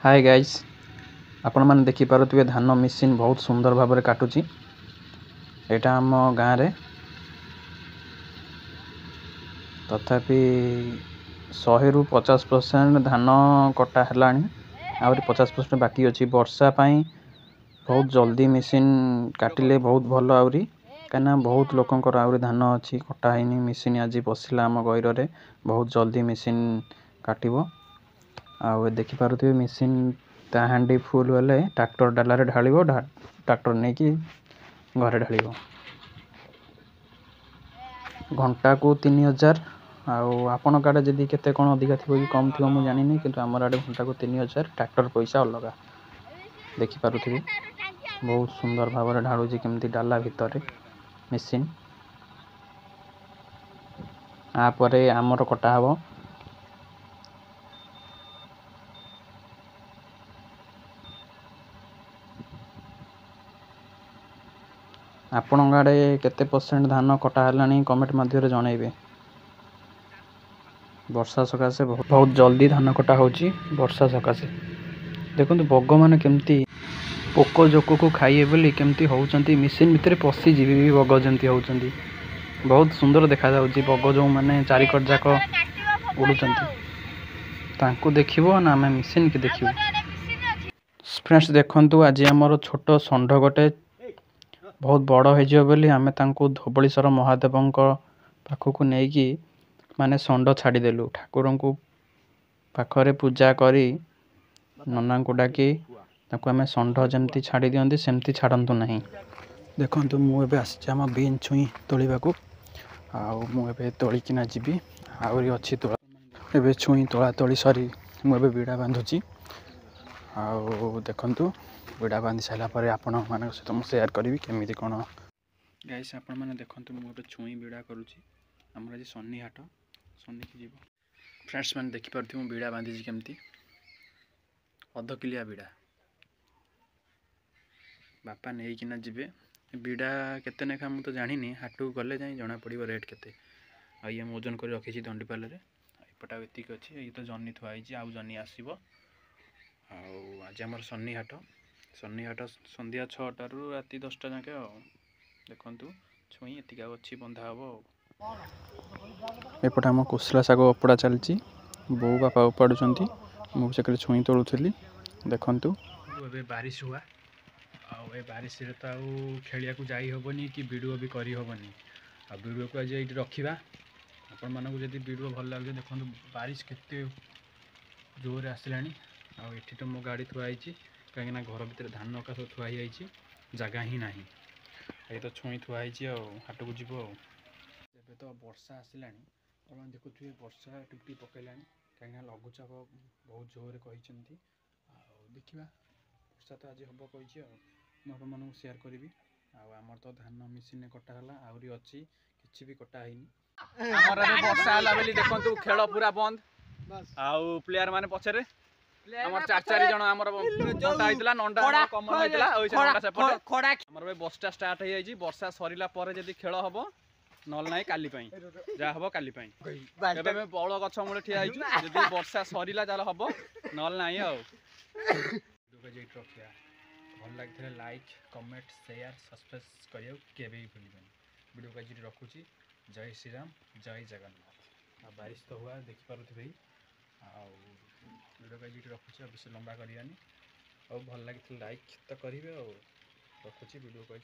Hi guys आपण मैंने देखिपे धान मिसिन बहुत सुंदर भाव में काटुची। यहाँ आम गाँव रे तथापि 100 ରୁ 50% धान कटा है आहरी 50% बाकी अच्छी वर्षा पाई बहुत जल्दी मिसिन काटिले बहुत भल आहरी कहीं बहुत लोकंर आहरी धान अच्छी कटा है मिसिन आज बसला आम गईर रे बहुत जल्दी मिसिन काटब आ देखिपे मिसिन ता हांडी फुल हेले ट्रैक्टर डालारे ढालिबो ट्रैक्टर नहीं कि घरे ढालिबो। घंटा को 3000 आपण आड़े जदि केते कौन अधिका थी कि कम थी मुझे जानी कि आमर आड़े घंटा को 3000 ट्रैक्टर पैसा अलग देखिपे बहुत सुंदर भाव में ढालुची केमती डाला भितर मिसिन आपर आमर कटा हम। आपण आड़े केते परसेंट धान कटा है कमेंट मध्य जनइबे। वर्षा सकाशे बहुत जल्दी धान कटा होची वर्षा सकाशे देखो बग मैंने केमती पोक जोक को खाइए बोली केमती होउचंती मिसिन भितर पशि जीवी भी बग जमती होउचंती बहुत सुंदर देखा जाउची बग जो माने चारिकट जाक उड़ुचंती तांको देखिबो ना आमे मिसिन के देखिबो। फ्रेंड्स देखंतु आज हमर छोट षंढ गोटे बहुत बड़ हो जियो बोली आमे तांको धोबळीश्वर महादेवंक पाखकु नेकी माने षंढ छाड़देलु ठाकुर को पाखरे पूजा करी नना को डाकी आम षंढ जमती छाड़ी दियंती सेमती छाड़तु नहीं। देखो मुझे आम बीन छुई तोड़ाक मुझे तोलिकिना जी आहरी अच्छी तोला एवं छुई तोला तोली सरी मुझे बीड़ा बांधुची देखु बीड़ा बांधि सारापर आपण मान सहित मुझे सेयार करी केमी कौन गाइस आपण मैंने देखो मुझे छुई बीड़ा करुँची आमर आज सन्नी हाट सन्नी की जीव फ्रेंड्स मैंने देखिपे मुझे बीड़ा बांधी केमती अध किलिया बीड़ा बापा नहीं कि जीवे बीड़ा केते नेखा मुझे तो जानी हाट को गले जाए जना पड़ो रेट केते ये ओजन कर रखी दंडीपाल एपटा एतिक अच्छी ये तो जनी थुआई आउ जनी आसो आज आम सन्नी हाट संध्या 6टारू राति 10टा जाके देखु छुई एतिक अच्छी बंधा हम एपटे आम कोसला शाग अपड़ा चलती बो बापा उपाड़ुंट मुझे छुई तोलुली देखु ए बारिश हुआ ए बारिश तो आउ खेलिया को जाई हेनी कि वीडियो भी करी हेनी आ वीडियो को आज ये रखा आपण मानक जब वीडियो भल लगे देखो बारिश केते जोर आसला आठी तो मो गाड़ी थुआई कहीं घर भितर धान अका सब थुआई जगह ही ना ये तो छुई थुआई हाट को जीव एबे तो वर्षा आसला देखुए वर्षा टिपटी पकड़ा कहीं लघुचाप बहुत जोर कहते देखा वर्षा तो आज हम कही मुझे सेयार करी आमर तो धान मिसिन कटाला आहरी अच्छी किसी भी कटा है वर्षा है बोली देखु खेल पूरा बंद आउ प्लेयर माने पछरे हमर चार जन हमर नंटा आइतला नंटा कमन आइतला ओइ नंटा सेपटे हमर बसटा स्टार्ट हो जाई वर्षा सरीला परे जदी खेल हबो नल नाही काली पई जा हबो काली पई एबे में बळ गछ मूले ठिया आइछु जदी वर्षा सरीला जाल हबो नल नाही आ दुगा जे ट्रफिया भल लागिथले लाइक कमेंट शेयर सब्सक्राइब करियो केबे भी भूलिबेन वीडियो का जी रखुची। जय श्री राम जय जगन्नाथ। बारिश तो हुआ देखि पारुथि वीडियो का जी रखुची बेस लंबा करियानी और भल लगी लाइक तो करेंगे और रखुची वीडियो को।